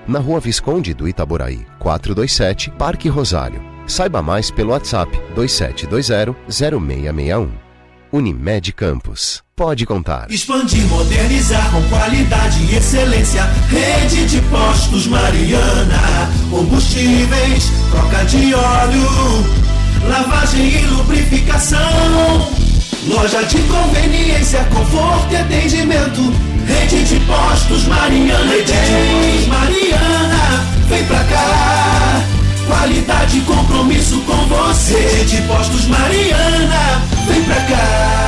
na Rua Visconde do Itaboraí, 427, Parque Rosário. Saiba mais pelo WhatsApp 2720-0661. Unimed Campos. Pode contar. Expandir, modernizar com qualidade e excelência. Rede de postos Mariana. Combustíveis, troca de óleo, lavagem e lubrificação. Loja de conveniência, conforto e atendimento. Rede de postos Mariana. Rede de postos Mariana. Vem pra cá. Qualidade e compromisso com você. Rede de postos Mariana. Vem pra cá.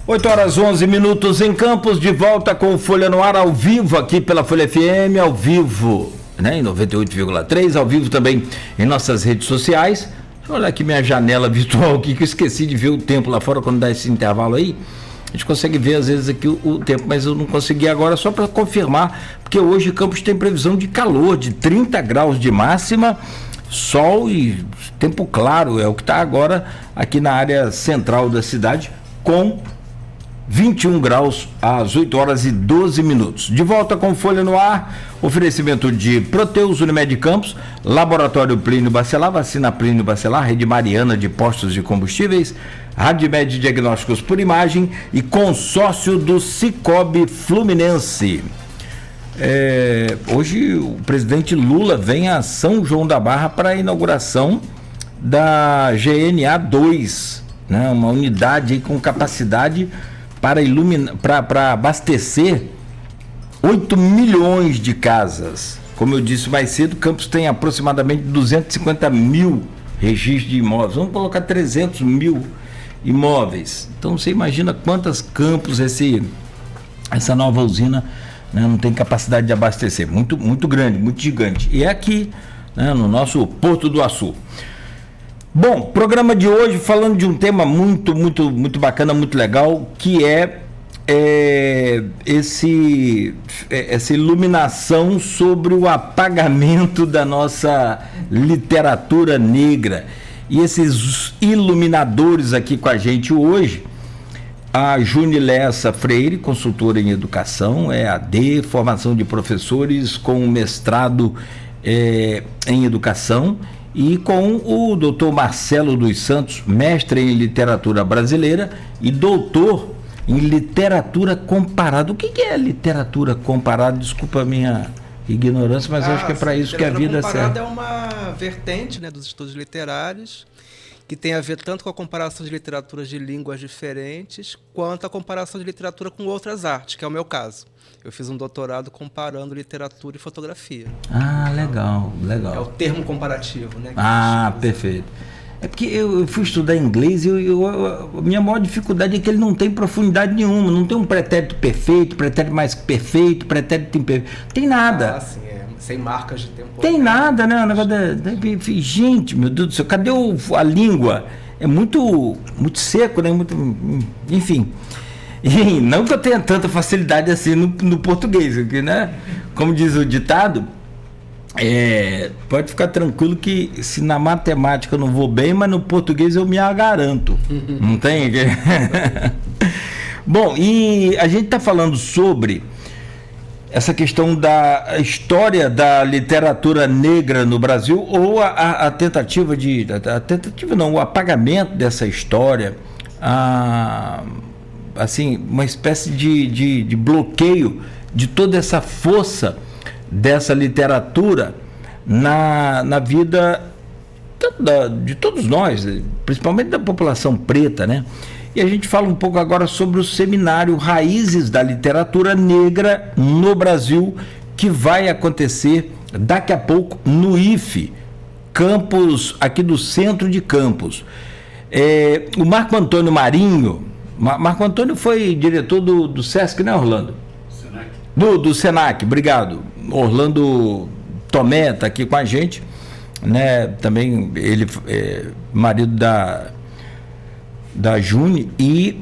8h11 em Campos, de volta com o Folha no Ar, ao vivo aqui pela Folha FM, ao vivo, né, em 98,3, ao vivo também em nossas redes sociais. Deixa eu olhar aqui minha janela virtual aqui, que eu esqueci de ver o tempo lá fora quando dá esse intervalo aí. A gente consegue ver às vezes aqui o tempo, mas eu não consegui agora, só para confirmar, porque hoje Campos tem previsão de calor, de 30 graus de máxima, sol e tempo claro, é o que está agora aqui na área central da cidade, com 21 graus às 8h12. De volta com Folha no Ar, oferecimento de Proteus, Unimed Campos, Laboratório Plínio Bacelar, Vacina Plínio Bacelar, Rede Mariana de Postos de Combustíveis, Radmed Diagnósticos por Imagem e consórcio do Cicobi Fluminense. Hoje o presidente Lula vem a São João da Barra para a inauguração da GNA 2, né, uma unidade aí com capacidade para abastecer 8 milhões de casas. Como eu disse mais cedo, Campos tem aproximadamente 250 mil registros de imóveis. Vamos colocar 300 mil imóveis. Então você imagina quantas Campos essa nova usina, né, não tem capacidade de abastecer. Muito, muito grande, muito gigante. E é aqui, né, no nosso Porto do Açu. Bom, programa de hoje falando de um tema muito, muito, muito bacana, muito legal, que essa iluminação sobre o apagamento da nossa literatura negra. E esses iluminadores aqui com a gente hoje, a Junilessa Freire, consultora em educação, EAD, formação de professores com mestrado em educação, e com o doutor Marcelo dos Santos, mestre em literatura brasileira e doutor em literatura comparada. O que é literatura comparada? Desculpa a minha ignorância, mas eu acho que é para isso que a vida serve. Literatura comparada é uma vertente, né, dos estudos literários, que tem a ver tanto com a comparação de literaturas de línguas diferentes, quanto a comparação de literatura com outras artes, que é o meu caso. Eu fiz um doutorado comparando literatura e fotografia. Ah, legal, legal. É o termo comparativo, né? Perfeito. É porque eu fui estudar inglês e a minha maior dificuldade é que ele não tem profundidade nenhuma, não tem um pretérito perfeito, pretérito mais perfeito, pretérito imperfeito, tem nada. Sim, sem marcas de tempo. Tem nada, né? Gente, meu Deus do céu, cadê a língua? É muito, muito seco, né? Enfim. E não que eu tenha tanta facilidade assim no português, né? Como diz o ditado, pode ficar tranquilo que se na matemática eu não vou bem, mas no português eu me agaranto. Não tem? Bom, e a gente está falando sobre essa questão da história da literatura negra no Brasil, ou a tentativa o apagamento dessa história, assim, uma espécie de bloqueio de toda essa força dessa literatura na vida de todos nós, principalmente da população preta, né? E a gente fala um pouco agora sobre o seminário Raízes da Literatura Negra no Brasil, que vai acontecer daqui a pouco no IFE, campus aqui do centro de Campos. O Marco Antônio Marinho, Marco Antônio foi diretor do SESC, né, Orlando? Senac. Do Senac, obrigado. Orlando Tomé está aqui com a gente, né? Também ele marido da June e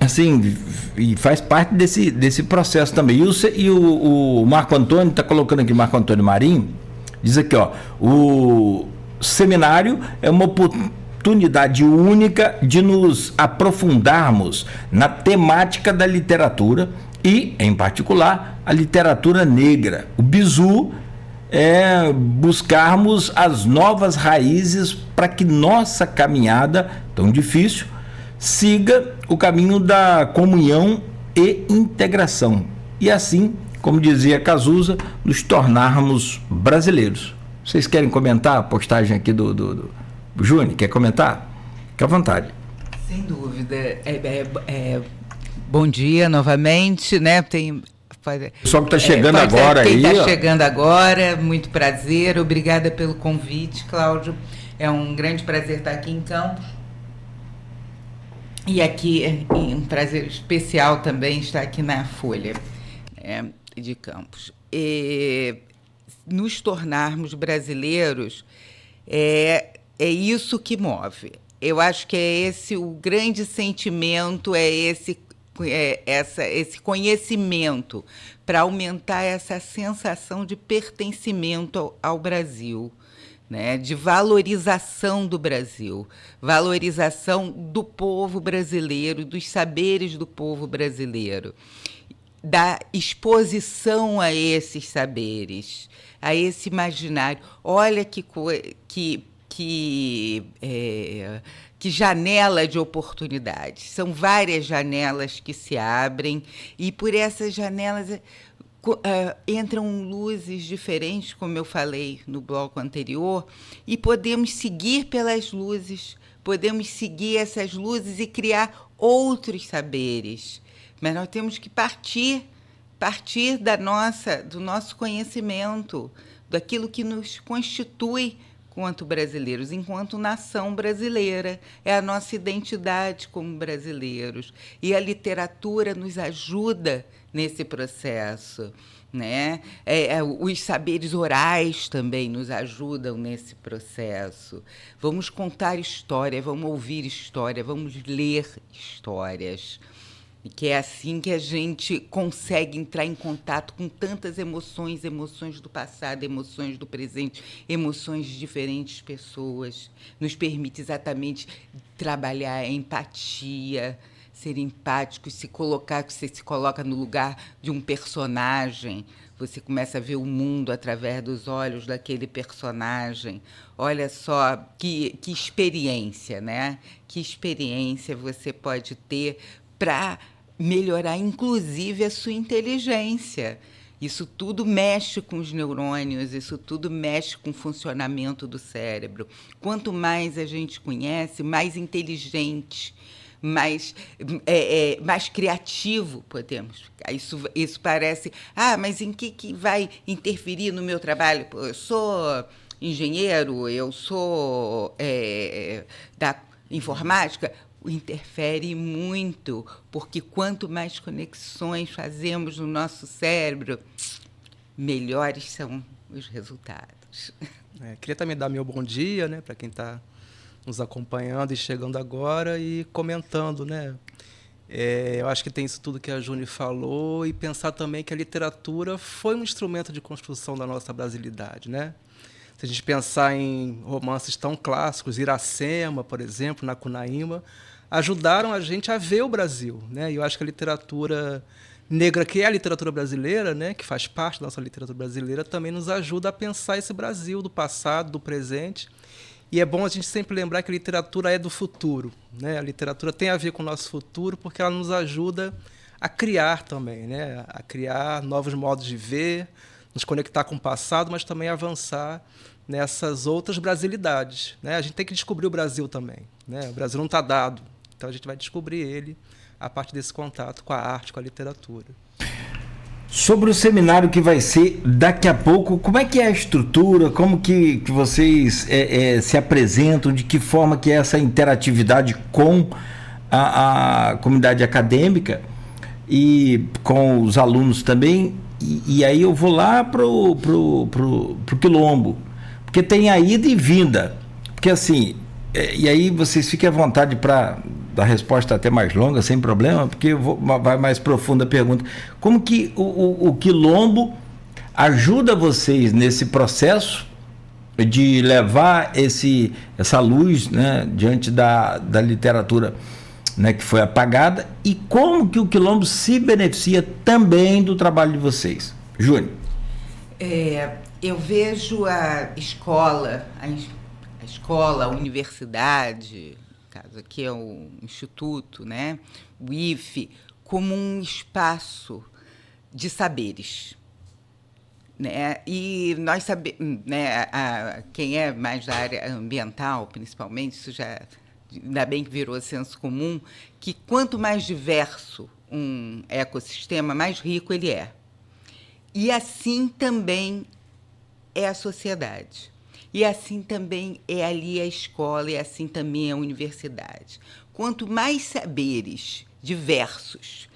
assim, e faz parte desse processo também. E o Marco Antônio está colocando aqui, Marco Antônio Marinho, diz aqui, ó, o seminário é uma oportunidade única de nos aprofundarmos na temática da literatura e, em particular, a literatura negra. O bizu é buscarmos as novas raízes para que nossa caminhada, tão difícil, siga o caminho da comunhão e integração. E assim, como dizia Cazuza, nos tornarmos brasileiros. Vocês querem comentar a postagem aqui do Júnior? Quer comentar? Fique à vontade. Sem dúvida. Bom dia novamente, né? Só que está chegando agora aí. Está chegando agora, muito prazer. Obrigada pelo convite, Cláudio. É um grande prazer estar aqui em Campos. E aqui, um prazer especial também estar aqui na Folha de Campos. Nos tornarmos brasileiros é isso que move. Eu acho que é esse o grande sentimento, esse conhecimento para aumentar essa sensação de pertencimento ao Brasil, né? De valorização do Brasil, valorização do povo brasileiro, dos saberes do povo brasileiro, da exposição a esses saberes, a esse imaginário. Olha que janela de oportunidades. São várias janelas que se abrem e por essas janelas entram luzes diferentes, como eu falei no bloco anterior, e podemos seguir pelas luzes, podemos seguir essas luzes e criar outros saberes. Mas nós temos que partir do nosso conhecimento, daquilo que nos constitui enquanto brasileiros, enquanto nação brasileira. É a nossa identidade como brasileiros. E a literatura nos ajuda nesse processo, né? Os saberes orais também nos ajudam nesse processo. Vamos contar história, vamos ouvir história, vamos ler histórias. E que é assim que a gente consegue entrar em contato com tantas emoções, emoções do passado, emoções do presente, emoções de diferentes pessoas. Nos permite exatamente trabalhar a empatia, ser empático, você se coloca no lugar de um personagem, você começa a ver o mundo através dos olhos daquele personagem. Olha só que experiência, né? Que experiência você pode ter para melhorar, inclusive, a sua inteligência. Isso tudo mexe com os neurônios, isso tudo mexe com o funcionamento do cérebro. Quanto mais a gente conhece, mais inteligente, mais criativo podemos ficar. Isso parece... mas em que vai interferir no meu trabalho? Eu sou engenheiro, eu sou da informática... Interfere muito, porque quanto mais conexões fazemos no nosso cérebro, melhores são os resultados. Queria também dar meu bom dia, né, para quem está nos acompanhando e chegando agora e comentando, né? Eu acho que tem isso tudo que a Juni falou e pensar também que a literatura foi um instrumento de construção da nossa brasilidade, né? Se a gente pensar em romances tão clássicos, Iracema, por exemplo, Nacunaíma, ajudaram a gente a ver o Brasil, né? E eu acho que a literatura negra, que é a literatura brasileira, né, que faz parte da nossa literatura brasileira, também nos ajuda a pensar esse Brasil do passado, do presente. E é bom a gente sempre lembrar que a literatura é do futuro, né? A literatura tem a ver com o nosso futuro porque ela nos ajuda a criar também, né? A criar novos modos de ver, nos conectar com o passado, mas também avançar nessas outras brasilidades, né? A gente tem que descobrir o Brasil também, né? O Brasil não está dado, então a gente vai descobrir ele a partir desse contato com a arte, com a literatura. Sobre o seminário que vai ser daqui a pouco, como é que é a estrutura, como que vocês se apresentam, de que forma que é essa interatividade com a comunidade acadêmica e com os alunos também, e aí eu vou lá pro Quilombo, porque tem a ida e vinda, porque assim, e aí vocês fiquem à vontade para dar resposta até mais longa, sem problema, porque vai mais profunda a pergunta. Como que o Quilombo ajuda vocês nesse processo de levar essa luz, né, diante da literatura, né, que foi apagada, e como que o Quilombo se beneficia também do trabalho de vocês? Júnior. Eu vejo a escola, a universidade, caso aqui é o Instituto, né, o IFE, como um espaço de saberes, né? E nós sabemos, né, quem é mais da área ambiental, principalmente, isso já ainda bem que virou senso comum, que quanto mais diverso um ecossistema, mais rico ele é. E assim também é a sociedade. E assim também é ali a escola, e assim também é a universidade. Quanto mais saberes diversos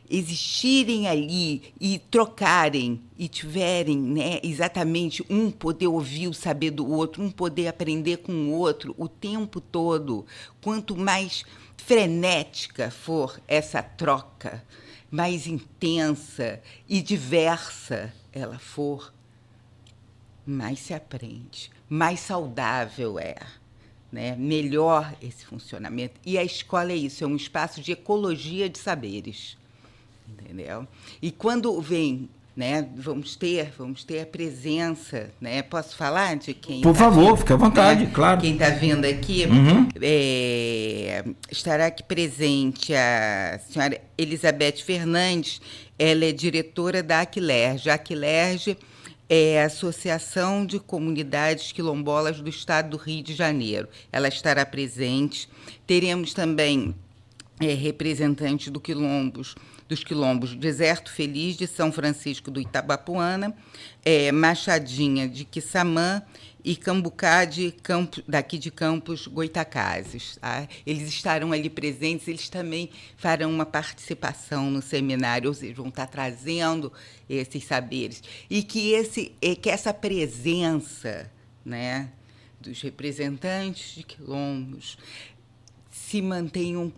existirem ali e trocarem e tiverem, né, exatamente um poder ouvir o saber do outro, um poder aprender com o outro o tempo todo, quanto mais frenética for essa troca, mais intensa e diversa ela for, mais se aprende, mais saudável é, né? Melhor esse funcionamento. E a escola é isso, é um espaço de ecologia de saberes, entendeu? E quando vem, né, vamos ter a presença, né? Posso falar de quem? Por favor, fique à vontade, né? Claro. Quem está vindo aqui, estará aqui presente a senhora Elizabeth Fernandes, ela é diretora da Aquilerge. A Aquilerge é a Associação de Comunidades Quilombolas do Estado do Rio de Janeiro. Ela estará presente. Teremos também representantes dos quilombos Deserto Feliz, de São Francisco do Itabapuana, Machadinha, de Quissamã, e Cambucá, daqui de Campos Goitacazes. Tá? Eles estarão ali presentes, eles também farão uma participação no seminário, ou seja, vão estar trazendo esses saberes. E que essa presença, né, dos representantes de quilombos se mantenham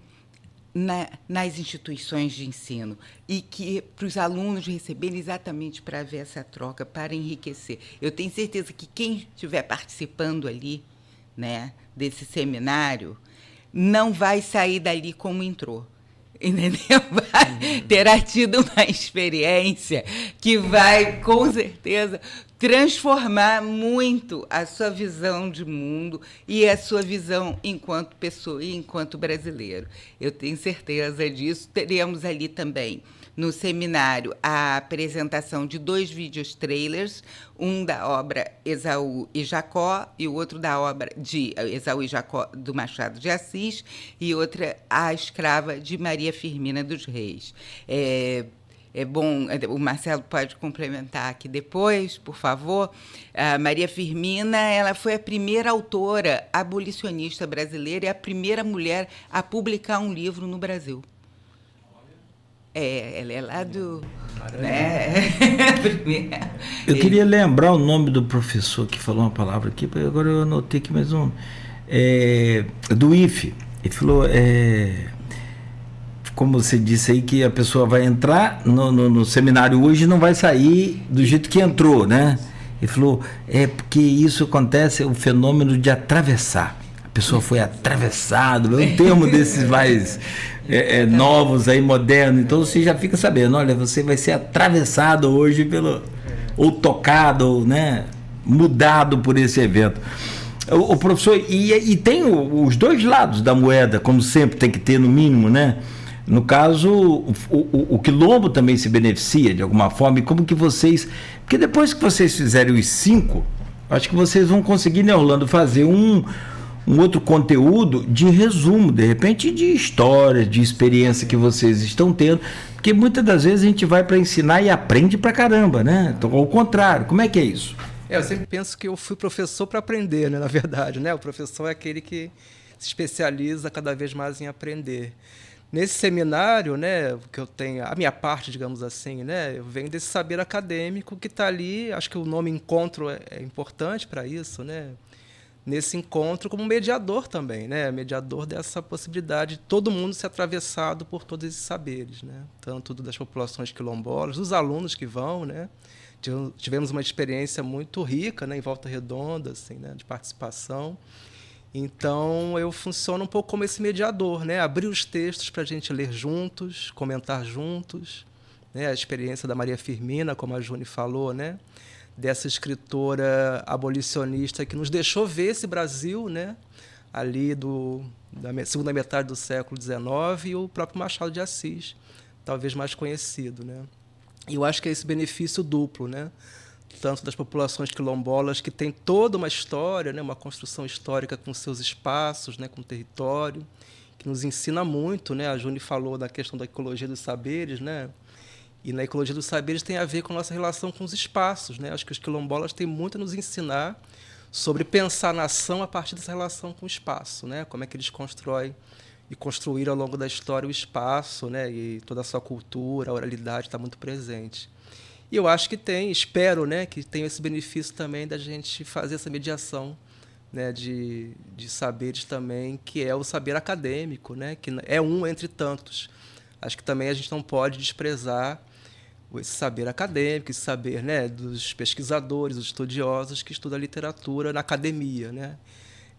nas instituições de ensino, e que para os alunos receberem exatamente para ver essa troca, para enriquecer. Eu tenho certeza que quem estiver participando ali, né, desse seminário, não vai sair dali como entrou, entendeu? Terá tido uma experiência que vai, com certeza, transformar muito a sua visão de mundo e a sua visão enquanto pessoa e enquanto brasileiro. Eu tenho certeza disso. Teremos ali também, no seminário, a apresentação de 2 vídeos trailers, um da obra Esaú e Jacó e o outro da obra de Esaú e Jacó, do Machado de Assis, e outra, A Escrava, de Maria Firmina dos Reis. É bom, o Marcelo pode complementar aqui depois, por favor. A Maria Firmina, ela foi a primeira autora abolicionista brasileira e a primeira mulher a publicar um livro no Brasil. Ela é lá do... Né? Eu queria lembrar o nome do professor que falou uma palavra aqui, agora eu anotei aqui mais um. Do IFE. Ele falou... como você disse aí, que a pessoa vai entrar no seminário hoje e não vai sair do jeito que entrou, né? Ele falou, porque isso acontece, o fenômeno de atravessar. A pessoa foi atravessada, é um termo desses mais novos aí, modernos. Então você já fica sabendo, olha, você vai ser atravessado hoje ou tocado, ou, né, mudado por esse evento. O professor, e tem os dois lados da moeda, como sempre tem que ter no mínimo, né? No caso, o Quilombo também se beneficia de alguma forma, e como que vocês... Porque depois que vocês fizerem os 5, acho que vocês vão conseguir, né, Orlando, fazer um um outro conteúdo de resumo, de repente de histórias, de experiência que vocês estão tendo, porque muitas das vezes a gente vai para ensinar e aprende pra caramba, né? Então, ao contrário, como é que é isso? Eu sempre penso que eu fui professor para aprender, né? Na verdade, né? O professor é aquele que se especializa cada vez mais em aprender. Nesse seminário, né, que eu tenho, a minha parte, digamos assim, né, eu venho desse saber acadêmico que está ali, acho que o nome encontro é importante para isso, né? Nesse encontro como mediador também, né? Mediador dessa possibilidade de todo mundo ser atravessado por todos esses saberes, né? Tanto das populações quilombolas, dos alunos que vão, né? Tivemos uma experiência muito rica, né, em Volta Redonda, assim, né, de participação. Então, eu funciono um pouco como esse mediador, né? Abrir os textos para a gente ler juntos, comentar juntos, né? A experiência da Maria Firmina, como a Juni falou, né? Dessa escritora abolicionista que nos deixou ver esse Brasil, né? Ali da segunda metade do século XIX, e o próprio Machado de Assis, talvez mais conhecido, né? E eu acho que é esse benefício duplo, né? Tanto das populações quilombolas, que tem toda uma história, né? Uma construção histórica com seus espaços, né? Com o território, que nos ensina muito, né? A Juni falou da questão da ecologia dos saberes, né? E na ecologia dos saberes tem a ver com a nossa relação com os espaços, né? Acho que os quilombolas têm muito a nos ensinar sobre pensar a nação a partir dessa relação com o espaço, né? Como é que eles constroem e construíram ao longo da história o espaço, né? E toda a sua cultura, a oralidade está muito presente. E eu acho que espero, né, que tenha esse benefício também da gente fazer essa mediação, né, de saberes também, que é o saber acadêmico, né, que é um entre tantos. Acho que também a gente não pode desprezar esse saber acadêmico, esse saber, né, dos pesquisadores, dos estudiosos que estudam a literatura na academia, né.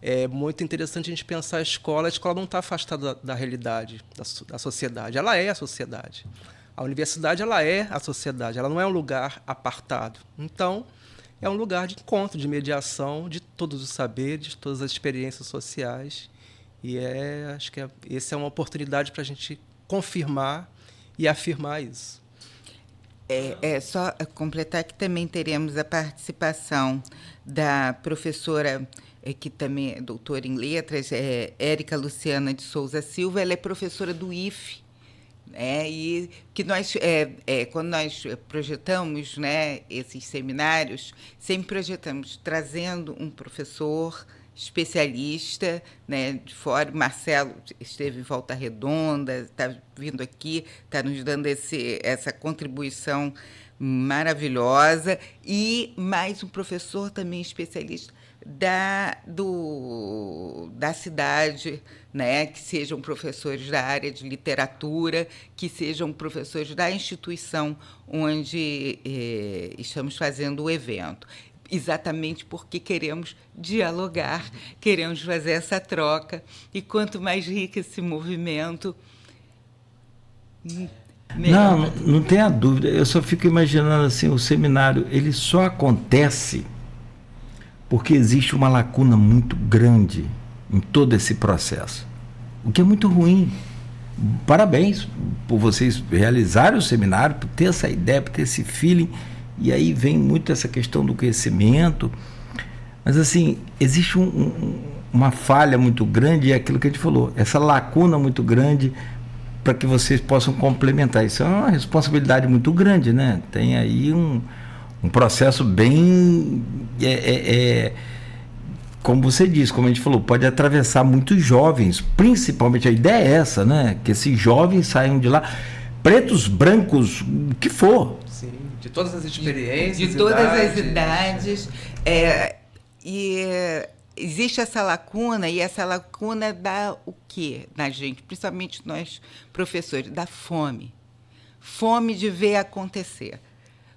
É muito interessante a gente pensar a escola não está afastada da realidade, da sociedade, ela é a sociedade. A universidade, ela é a sociedade, ela não é um lugar apartado. Então, é um lugar de encontro, de mediação de todos os saberes, de todas as experiências sociais. E acho que essa é uma oportunidade para a gente confirmar e afirmar isso. Só completar que também teremos a participação da professora, que também é doutora em letras, Érica Luciana de Souza Silva. Ela é professora do IFE, e que nós, quando nós projetamos, né, esses seminários, sempre projetamos trazendo um professor especialista, né, de fora. Marcelo esteve em Volta Redonda, está vindo aqui, está nos dando essa contribuição maravilhosa, e mais um professor também especialista da cidade, né, que sejam professores da área de literatura, que sejam professores da instituição onde estamos fazendo o evento. Exatamente porque queremos dialogar, queremos fazer essa troca, e quanto mais rico esse movimento, melhor. Não tenha dúvida. Eu só fico imaginando assim, o seminário, ele só acontece porque existe uma lacuna muito grande em todo esse processo, o que é muito ruim. Parabéns por vocês realizarem o seminário, por ter essa ideia, por ter esse feeling, e aí vem muito essa questão do conhecimento, mas assim, existe uma falha muito grande, e é aquilo que a gente falou, essa lacuna muito grande, para que vocês possam complementar. Isso é uma responsabilidade muito grande, né? Tem aí um processo bem, como você disse, como a gente falou, pode atravessar muitos jovens, principalmente, a ideia é essa, né? Que esses jovens saiam de lá, pretos, brancos, o que for. Sim, de todas as experiências, de todas as idades. E existe essa lacuna, e essa lacuna dá o quê na gente? Principalmente nós, professores, dá fome. Fome de ver acontecer.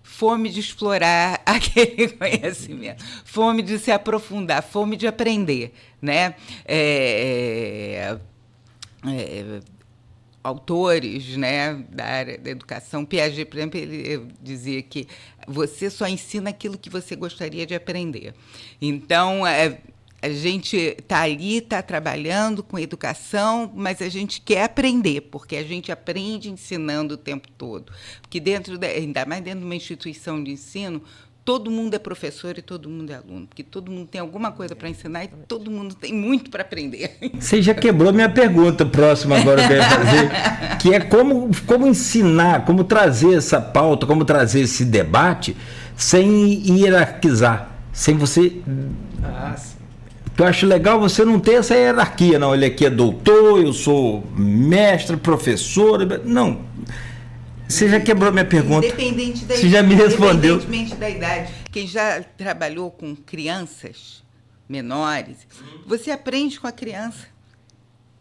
Fome de explorar aquele conhecimento, fome de se aprofundar, fome de aprender, né? Autores, né, da área da educação, Piaget, por exemplo, ele dizia que você só ensina aquilo que você gostaria de aprender. Então, a gente está ali, está trabalhando com educação, mas a gente quer aprender, porque a gente aprende ensinando o tempo todo. Porque ainda mais dentro de uma instituição de ensino, todo mundo é professor e todo mundo é aluno, porque todo mundo tem alguma coisa para ensinar e todo mundo tem muito para aprender. Você já quebrou minha pergunta próxima agora que eu ia fazer, que é como ensinar, como trazer essa pauta, como trazer esse debate sem hierarquizar, sem você... Sim. Eu acho legal você não ter essa hierarquia, não, ele aqui é doutor, eu sou mestre, professor, não. Você já quebrou minha pergunta. Independente da Você já me respondeu. Independentemente da idade. Quem já trabalhou com crianças menores, você aprende com a criança.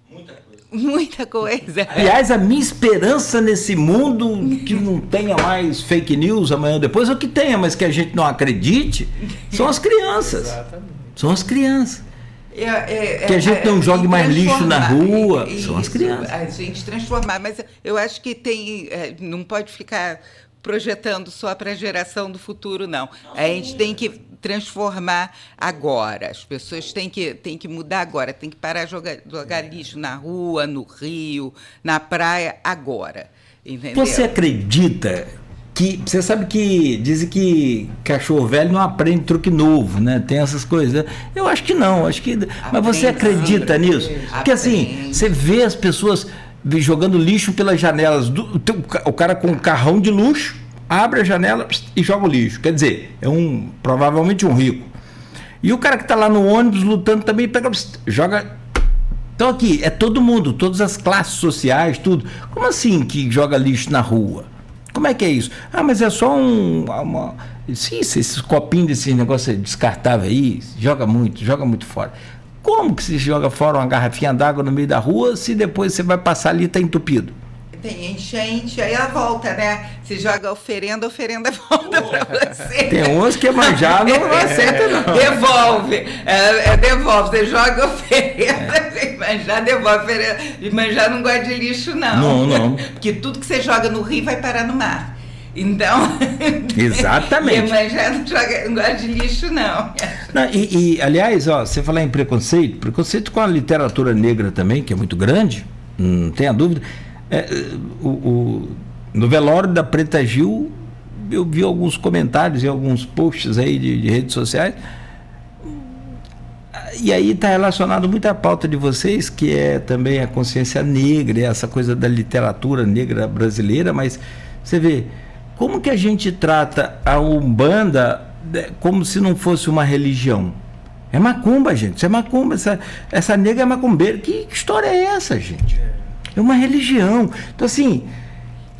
Muita coisa. Muita coisa. Aliás, a minha esperança nesse mundo que não tenha mais fake news amanhã ou depois, ou que tenha, mas que a gente não acredite, são as crianças. Exatamente. São as crianças. Que a gente não jogue mais lixo na rua. São as crianças. A gente transformar. Mas eu acho que não pode ficar projetando só para a geração do futuro, não. A gente tem que transformar agora. As pessoas têm que mudar agora. Tem que parar de jogar lixo na rua, no rio, na praia, agora. Entendeu? Você acredita que... Você sabe que dizem que cachorro velho não aprende truque novo, né? Tem essas coisas. Eu acho que não. Mas você acredita nisso? Porque assim, você vê as pessoas jogando lixo pelas janelas. O cara com um carrão de luxo abre a janela e joga o lixo. Quer dizer, provavelmente um rico. E o cara que está lá no ônibus lutando também joga... Então aqui, é todo mundo, todas as classes sociais, tudo. Como assim que joga lixo na rua? Como é que é isso? Mas é só Sim, esses copinhos desse negócio descartável aí, joga muito fora. Como que se joga fora uma garrafinha d'água no meio da rua se depois você vai passar ali e está entupido? Tem enchente, aí ela volta, né? Se joga oferenda volta para você. Tem uns que manjar não aceita, não. Devolve. Devolve. Você joga oferenda, manjar devolve. Manjar não gosta de lixo, não. Não. Porque tudo que você joga no rio vai parar no mar. Então... Exatamente. Manjar não gosta de lixo, não. Aliás, você falar em preconceito com a literatura negra também, que é muito grande, não tenha dúvida. No velório da Preta Gil, eu vi alguns comentários e alguns posts aí de redes sociais, e aí está relacionado muito à pauta de vocês, que é também a consciência negra, essa coisa da literatura negra brasileira, mas você vê, como que a gente trata a Umbanda como se não fosse uma religião? É macumba, gente, isso é macumba, essa negra é macumbeira, que história é essa, gente? É uma religião. Então, assim,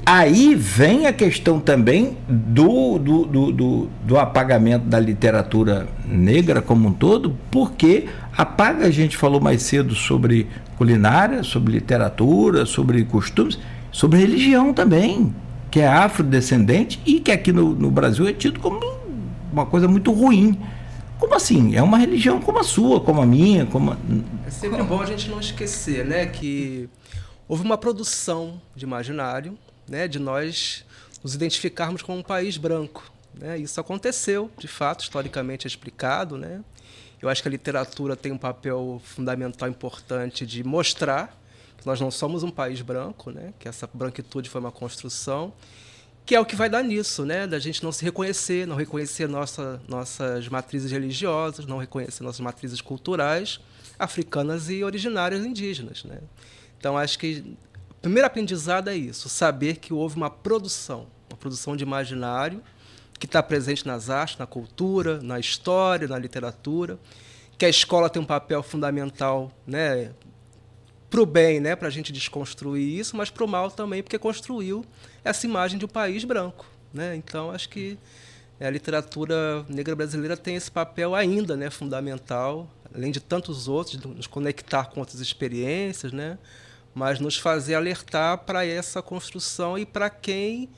aí vem a questão também do apagamento da literatura negra como um todo, porque apaga, a gente falou mais cedo sobre culinária, sobre literatura, sobre costumes, sobre religião também, que é afrodescendente e que aqui no Brasil é tido como uma coisa muito ruim. Como assim? É uma religião como a sua, como a minha, É sempre bom a gente não esquecer, né, que houve uma produção de imaginário, né, de nós nos identificarmos como um país branco, né? Isso aconteceu, de fato, historicamente explicado, né? Eu acho que a literatura tem um papel fundamental importante de mostrar que nós não somos um país branco, né? Que essa branquitude foi uma construção, que é o que vai dar nisso, né? Da gente não se reconhecer, não reconhecer nossas matrizes religiosas, não reconhecer nossas matrizes culturais, africanas e originárias indígenas, né? Então, acho que o primeiro aprendizado é isso, saber que houve uma produção de imaginário que está presente nas artes, na cultura, na história, na literatura, que a escola tem um papel fundamental, né, para o bem, né, para a gente desconstruir isso, mas para o mal também, porque construiu essa imagem de um país branco, né? Então, acho que a literatura negra brasileira tem esse papel ainda, né, fundamental, além de tantos outros, de nos conectar com outras experiências, né, mas nos fazer alertar para essa construção e para quem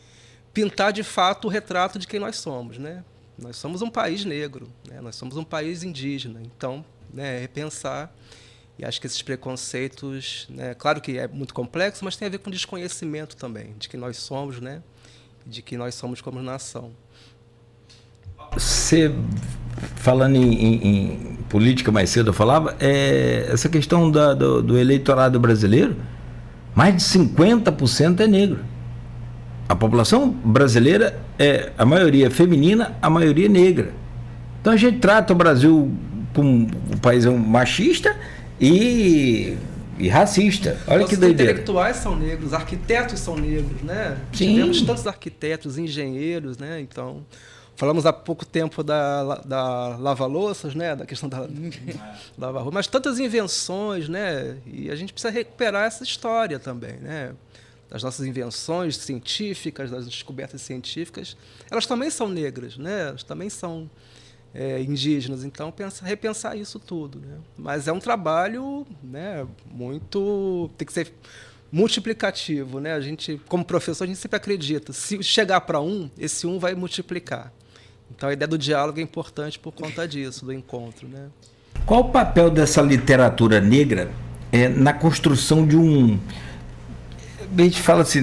pintar de fato o retrato de quem nós somos, né? Nós somos um país negro, né? Nós somos um país indígena, então, né, repensar. E acho que esses preconceitos, né, claro que é muito complexo, mas tem a ver com desconhecimento também de quem nós somos, né? De que nós somos como nação. Você, falando em política mais cedo, eu falava, essa questão do eleitorado brasileiro, mais de 50% é negro. A população brasileira é a maioria feminina, a maioria negra. Então a gente trata o Brasil como um país machista e racista. Olha que doideira. Os intelectuais são negros, arquitetos são negros, né? Sim. Tivemos tantos arquitetos, engenheiros, né? Então, falamos há pouco tempo da lava-louças, né? Da questão da lava-roupa, mas tantas invenções, né? E a gente precisa recuperar essa história também, né? Das nossas invenções científicas, das descobertas científicas, elas também são negras, né? Elas também são indígenas, então repensar isso tudo, né? Mas é um trabalho, né, tem que ser multiplicativo, né? A gente, como professor, a gente sempre acredita, se chegar para esse vai multiplicar. Então a ideia do diálogo é importante por conta disso, do encontro, né? Qual o papel dessa literatura negra na construção de um... A gente fala assim,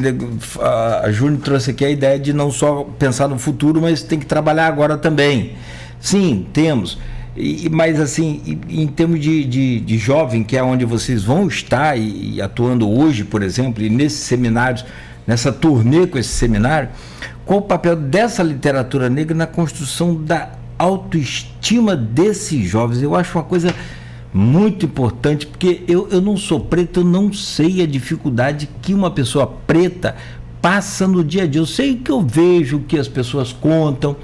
a Júnior trouxe aqui a ideia de não só pensar no futuro, mas tem que trabalhar agora também. Sim, temos. Mas assim, em termos de jovem, que é onde vocês vão estar e atuando hoje, por exemplo, e nesses seminários, nessa turnê com esse seminário, qual o papel dessa literatura negra na construção da autoestima desses jovens? Eu acho uma coisa muito importante, porque eu não sou preto, eu não sei a dificuldade que uma pessoa preta passa no dia a dia. Eu sei que eu vejo, o que as pessoas contam,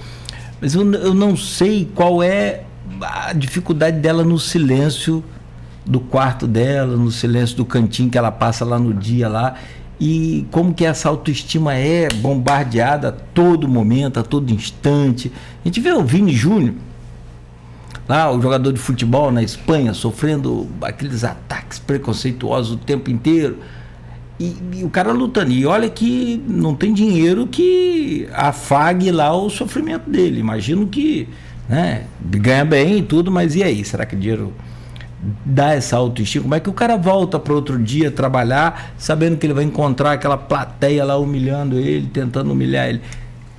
mas eu não sei qual é a dificuldade dela no silêncio do quarto dela, no silêncio do cantinho que ela passa lá no dia lá, e como que essa autoestima é bombardeada a todo momento, a todo instante. A gente vê o Vini Júnior, lá, o jogador de futebol na Espanha, sofrendo aqueles ataques preconceituosos o tempo inteiro. E o cara lutando. E olha que não tem dinheiro que afague lá o sofrimento dele. Imagino que, né, ganha bem e tudo, mas e aí? Será que o dinheiro dá essa autoestima? Como é que o cara volta para outro dia trabalhar, sabendo que ele vai encontrar aquela plateia lá humilhando ele, tentando humilhar ele?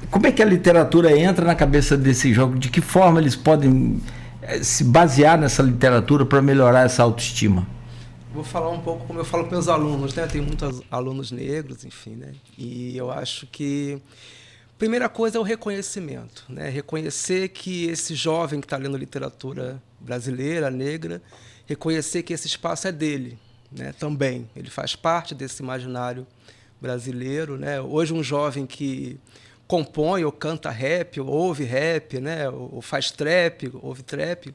Como é que a literatura entra na cabeça desse jogo? De que forma eles podem se basear nessa literatura para melhorar essa autoestima? Vou falar um pouco como eu falo com meus alunos, né? Tem muitos alunos negros, enfim, né? E eu acho que a primeira coisa é o reconhecimento, né? Reconhecer que esse jovem que está lendo literatura brasileira, negra, reconhecer que esse espaço é dele, né? Também, ele faz parte desse imaginário brasileiro, né? Hoje um jovem que compõe ou canta rap, ou ouve rap, né? Ou faz trap, ouve trap.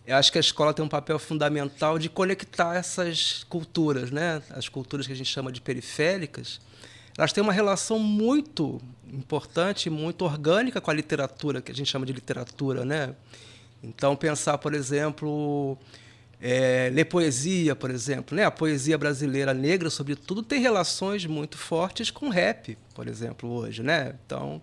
Eu acho que a escola tem um papel fundamental de conectar essas culturas, né? As culturas que a gente chama de periféricas, elas têm uma relação muito importante, muito orgânica com a literatura, que a gente chama de literatura, né? Então, pensar, por exemplo, ler poesia, por exemplo, né? A poesia brasileira negra, sobretudo, tem relações muito fortes com rap, por exemplo, hoje, né? Então,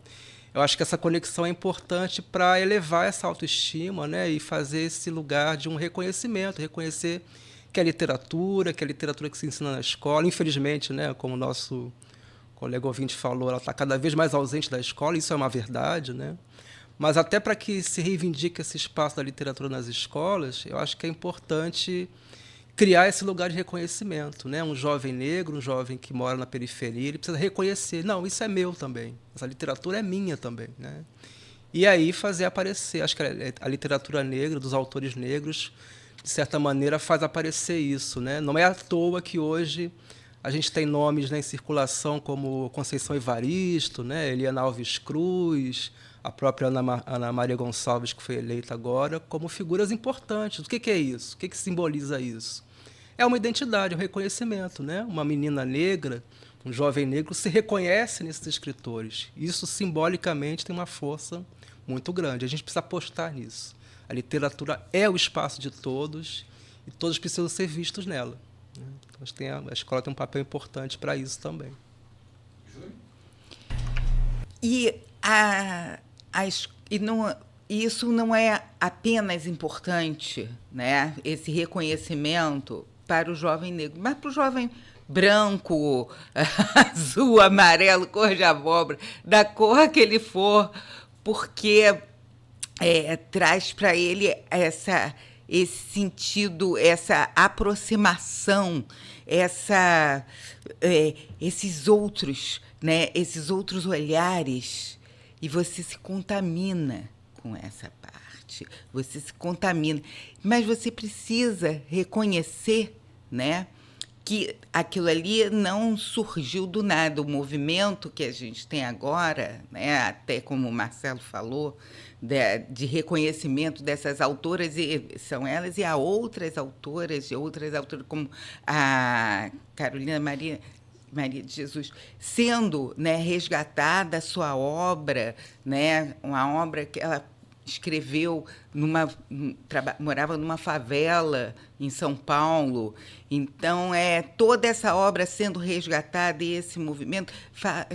eu acho que essa conexão é importante para elevar essa autoestima, né, e fazer esse lugar de um reconhecimento, reconhecer que a literatura que se ensina na escola, infelizmente, né, como o nosso colega ouvinte falou, ela está cada vez mais ausente da escola, isso é uma verdade, né? Mas até para que se reivindique esse espaço da literatura nas escolas, eu acho que é importante criar esse lugar de reconhecimento, né? Um jovem negro, um jovem que mora na periferia, ele precisa reconhecer, não, isso é meu também, essa literatura é minha também, né? E aí fazer aparecer, acho que a literatura negra, dos autores negros, de certa maneira faz aparecer isso, né? Não é à toa que hoje a gente tem nomes, né, em circulação como Conceição Evaristo, né, Eliana Alves Cruz, a própria Ana Maria Gonçalves, que foi eleita agora, como figuras importantes. O que é isso? O que simboliza isso? É uma identidade, um reconhecimento, né? Uma menina negra, um jovem negro se reconhece nesses escritores. Isso, simbolicamente, tem uma força muito grande. A gente precisa apostar nisso. A literatura é o espaço de todos e todos precisam ser vistos nela, né? Então, a escola tem um papel importante para isso também. Isso não é apenas importante, né? Esse reconhecimento para o jovem negro, mas para o jovem branco, azul, amarelo, cor de abóbora, da cor que ele for, porque traz para ele esse sentido, essa aproximação, esses outros né, esses outros olhares, e você se contamina com essa parte. Você se contamina. Mas você precisa reconhecer, né, que aquilo ali não surgiu do nada. O movimento que a gente tem agora, né, até como o Marcelo falou, de reconhecimento dessas autoras, e são elas, e há outras autoras, como a Carolina Maria de Jesus, sendo, né, resgatada a sua obra, né, uma obra que ela escreveu, morava numa favela em São Paulo. Então, toda essa obra sendo resgatada, e esse movimento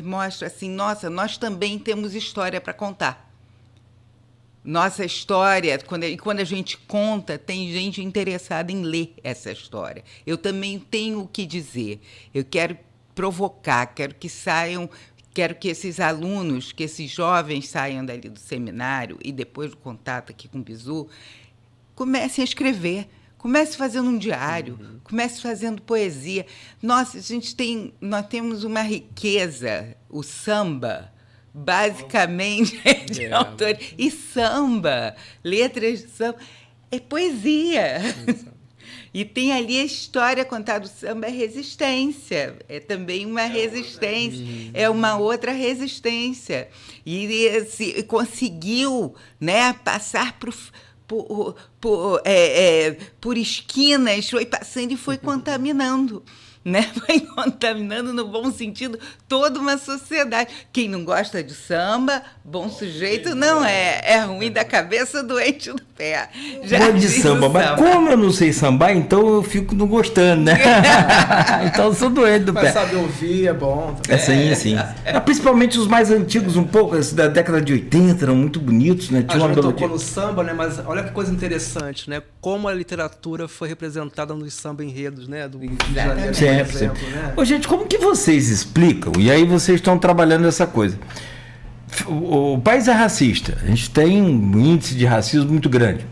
mostra assim, nossa, nós também temos história para contar. Nossa história, quando a gente conta, tem gente interessada em ler essa história. Eu também tenho o que dizer. Eu quero provocar, quero que esses alunos, que esses jovens saiam dali do seminário e depois do contato aqui com o Bizu, comecem a escrever, comecem fazendo um diário, comecem fazendo poesia. Nossa, nós temos uma riqueza, o samba, basicamente, de autor. E samba, letras de samba, é poesia. E tem ali a história contada. O samba é resistência, é também uma resistência, é uma outra resistência. E conseguiu, né, passar por esquinas, foi passando e foi contaminando. Né? Vai contaminando, no bom sentido, toda uma sociedade. Quem não gosta de samba, bom sujeito não é. É ruim da cabeça, doente do pé. Gosto de samba, mas como eu não sei sambar, então eu fico não gostando, né? Então eu sou doente do pé. Mas saber ouvir é bom. Sim. Principalmente os mais antigos, um pouco, da década de 80, eram muito bonitos, né? A gente tocou no samba, né? Mas olha que coisa interessante, né? Como a literatura foi representada nos samba enredos, né? Do Rio de Janeiro. Exemplo, né? Ô, gente, como que vocês explicam? E aí vocês estão trabalhando essa coisa. O país é racista, a gente tem um índice de racismo muito grande.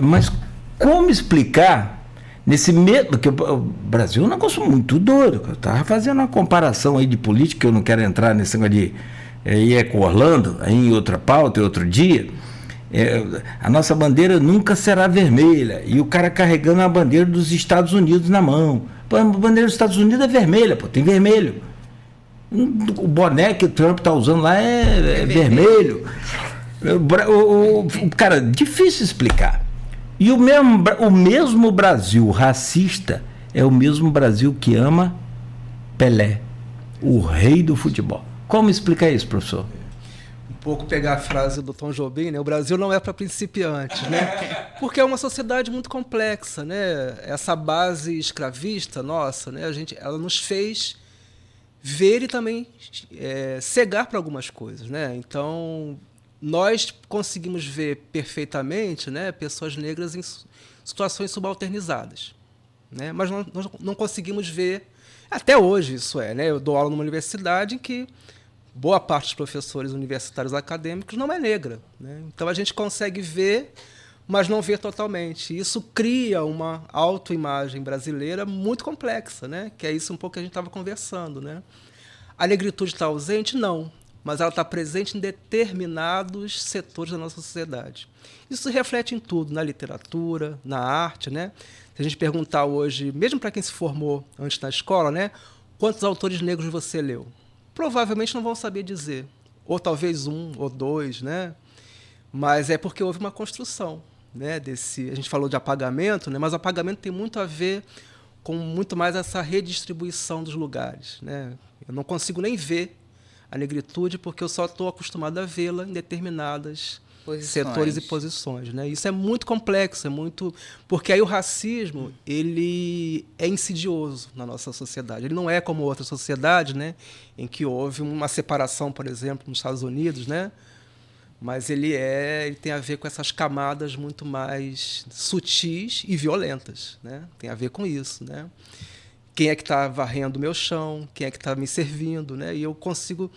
Mas como explicar nesse mesmo... Porque o Brasil é um negócio muito doido. Eu estava fazendo uma comparação aí de política, eu não quero entrar nesse negócio de ir com Orlando, aí em outra pauta, em outro dia. A nossa bandeira nunca será vermelha. E o cara carregando a bandeira dos Estados Unidos na mão. A bandeira dos Estados Unidos é vermelha, tem vermelho. O boné que o Trump está usando lá é vermelho. Cara, difícil explicar. E o mesmo Brasil racista é o mesmo Brasil que ama Pelé, o rei do futebol. Como explicar isso, professor? Um pouco pegar a frase do Tom Jobim, né? O Brasil não é para principiantes, né? Porque é uma sociedade muito complexa, né? Essa base escravista nossa, né? Ela nos fez ver e também cegar para algumas coisas, né? Então, nós conseguimos ver perfeitamente, né, pessoas negras em situações subalternizadas, né? Mas nós não conseguimos ver, até hoje isso né? Eu dou aula numa universidade em que boa parte dos professores universitários acadêmicos não é negra, né? Então a gente consegue ver, mas não ver totalmente. Isso cria uma autoimagem brasileira muito complexa, né? Que é isso um pouco que a gente estava conversando, né? A negritude está ausente? Não, mas ela está presente em determinados setores da nossa sociedade. Isso se reflete em tudo, na literatura, na arte, né? Se a gente perguntar hoje, mesmo para quem se formou antes na escola, né, quantos autores negros você leu? Provavelmente não vão saber dizer, ou talvez um ou dois, né? Mas é porque houve uma construção, né? A gente falou de apagamento, né? Mas o apagamento tem muito a ver com muito mais essa redistribuição dos lugares, né? Eu não consigo nem ver a negritude porque eu só estou acostumado a vê-la em determinadas setores e posições, né? Isso é muito complexo, porque aí o racismo ele é insidioso na nossa sociedade. Ele não é como outra sociedade, né, em que houve uma separação, por exemplo, nos Estados Unidos, né? Mas ele tem a ver com essas camadas muito mais sutis e violentas, né? Tem a ver com isso, né? Quem é que está varrendo o meu chão? Quem é que está me servindo, né? E eu consigo...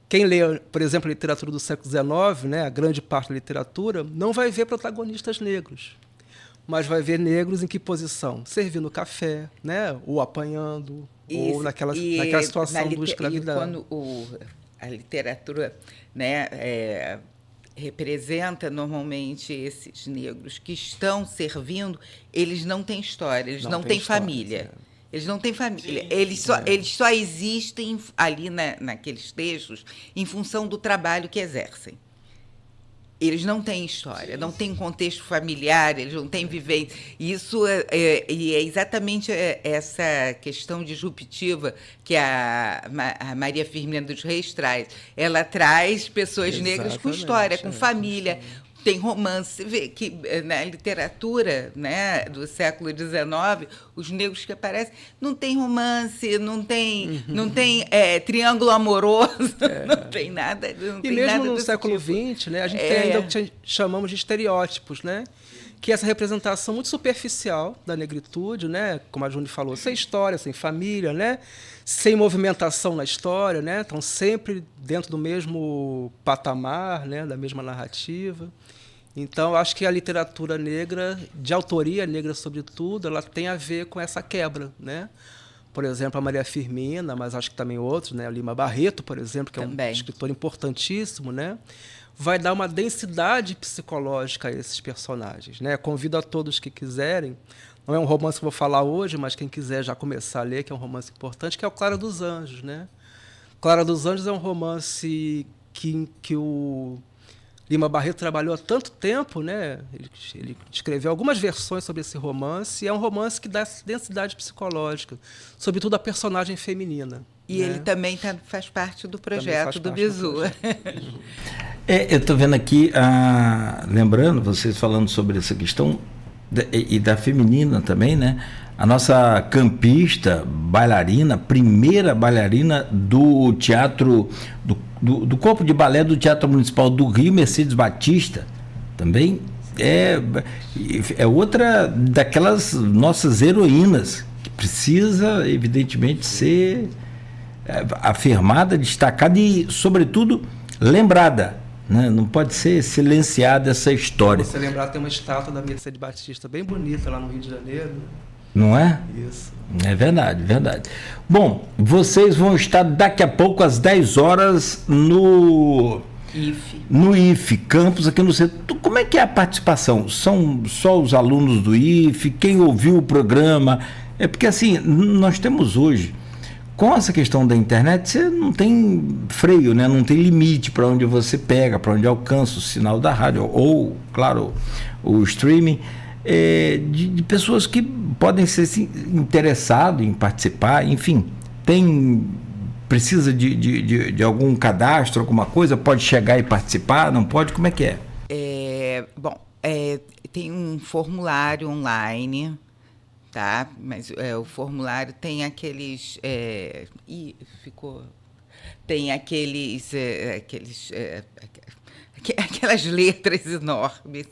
Quem lê, por exemplo, a literatura do século XIX, né, a grande parte da literatura, não vai ver protagonistas negros, mas vai ver negros em que posição? Servindo café, né, ou apanhando, ou naquela situação do escravidão. E quando a literatura, né, representa normalmente esses negros que estão servindo, eles não têm história, eles não têm família. Eles não têm família. Eles só existem ali naqueles textos em função do trabalho que exercem. Eles não têm história, não têm contexto familiar, eles não têm vivência. Isso é exatamente essa questão disruptiva que a Maria Firmina dos Reis traz. Ela traz pessoas negras com história, com família. Tem romance. Você vê que na literatura, né, do século XIX, os negros que aparecem não tem romance, não tem triângulo amoroso, não tem nada. Não e tem mesmo nada no século XX, né, a gente tem ainda o que chamamos de estereótipos, né? Que é essa representação muito superficial da negritude, né? Como a Juni falou, sem história, sem família, né? Sem movimentação na história, né? Estão sempre dentro do mesmo patamar, né? Da mesma narrativa. Então, eu acho que a literatura negra, de autoria negra sobretudo, ela tem a ver com essa quebra, né? Por exemplo, a Maria Firmina, mas acho que também outros, né? O Lima Barreto, por exemplo, que também. É um escritor importantíssimo, né? Vai dar uma densidade psicológica a esses personagens, né? Convido a todos que quiserem, não é um romance que eu vou falar hoje, mas quem quiser já começar a ler, que é um romance importante, que é o Clara dos Anjos, né? Clara dos Anjos é um romance que o Lima Barreto trabalhou há tanto tempo, né? Ele escreveu algumas versões sobre esse romance, e é um romance que dá densidade psicológica, sobretudo a personagem feminina. E né? ele também faz parte do projeto do Bizu. Eu estou vendo aqui, lembrando, vocês falando sobre essa questão, e da feminina também, né? A nossa campista, bailarina, primeira bailarina do teatro, do corpo de balé do Teatro Municipal do Rio, Mercedes Batista, também é outra daquelas nossas heroínas, que precisa, evidentemente, ser afirmada, destacada e, sobretudo, lembrada. Né? Não pode ser silenciada essa história. Se você lembrar, tem uma estátua da Mercedes Batista bem bonita lá no Rio de Janeiro. Não é? Isso. É verdade, verdade. Bom, vocês vão estar daqui a pouco às 10 horas no IFE, campus aqui no centro. Como é que é a participação? São só os alunos do IFE? Quem ouviu o programa? É porque assim, nós temos hoje, com essa questão da internet, você não tem freio, né? Não tem limite para onde você pega, para onde alcança o sinal da rádio, ou, claro, o streaming, de pessoas que podem ser interessadas em participar, enfim, precisa de algum cadastro, alguma coisa, pode chegar e participar, não pode? Como é que é? Tem um formulário online, tá? Mas o formulário tem aqueles... Tem aquelas letras enormes.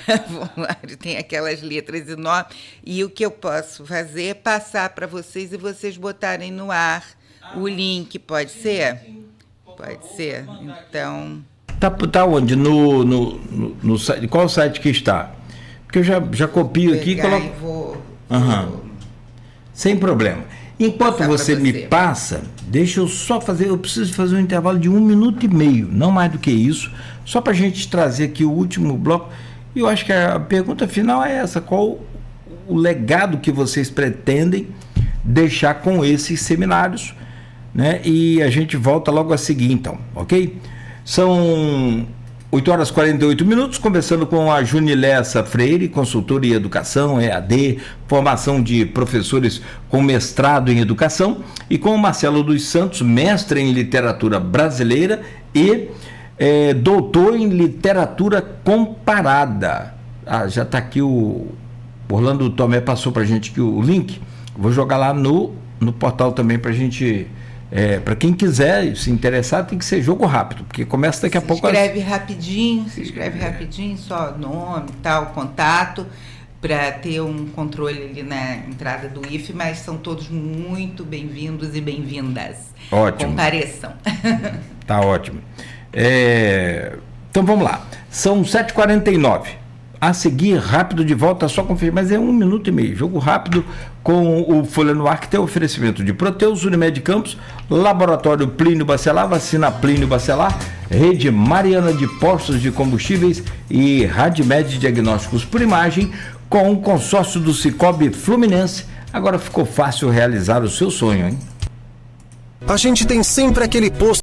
O formulário tem aquelas letras enormes. E o que eu posso fazer é passar para vocês e vocês botarem no ar o link. Pode ser? Pode ser. Então... Tá onde? No site? Qual site que está? Porque eu já copio aqui e coloco... Sem problema. Enquanto você me passa, deixa eu só fazer, eu preciso fazer um intervalo de 1 minuto e meio, não mais do que isso, só para a gente trazer aqui o último bloco. E eu acho que a pergunta final é essa: qual o legado que vocês pretendem deixar com esses seminários, né? E a gente volta logo a seguir, então, ok? São 8 horas e 48 minutos, conversando com a Junilessa Freire, consultora em educação, EAD, formação de professores com mestrado em educação, e com o Marcelo dos Santos, mestre em literatura brasileira e doutor em literatura comparada. Já está aqui o Orlando Tomé, passou para a gente aqui o link, vou jogar lá no portal também para a gente... para quem quiser se interessar, tem que ser jogo rápido, porque começa daqui a pouco. Se escreve rapidinho, só nome, tal, contato, para ter um controle ali na entrada do IFE, mas são todos muito bem-vindos e bem-vindas. Ótimo. Compareçam. Tá ótimo. Então vamos lá. São 7h49. a seguir, rápido de volta, só conferir, mas é 1 minuto e meio, jogo rápido com o Folha no Ar, que tem oferecimento de Proteus, Unimed Campos, Laboratório Plínio Bacelar, Vacina Plínio Bacelar, Rede Mariana de Postos de Combustíveis e Radmed Diagnósticos por Imagem, com o consórcio do Cicobi Fluminense. Agora ficou fácil realizar o seu sonho, hein? A gente tem sempre aquele posto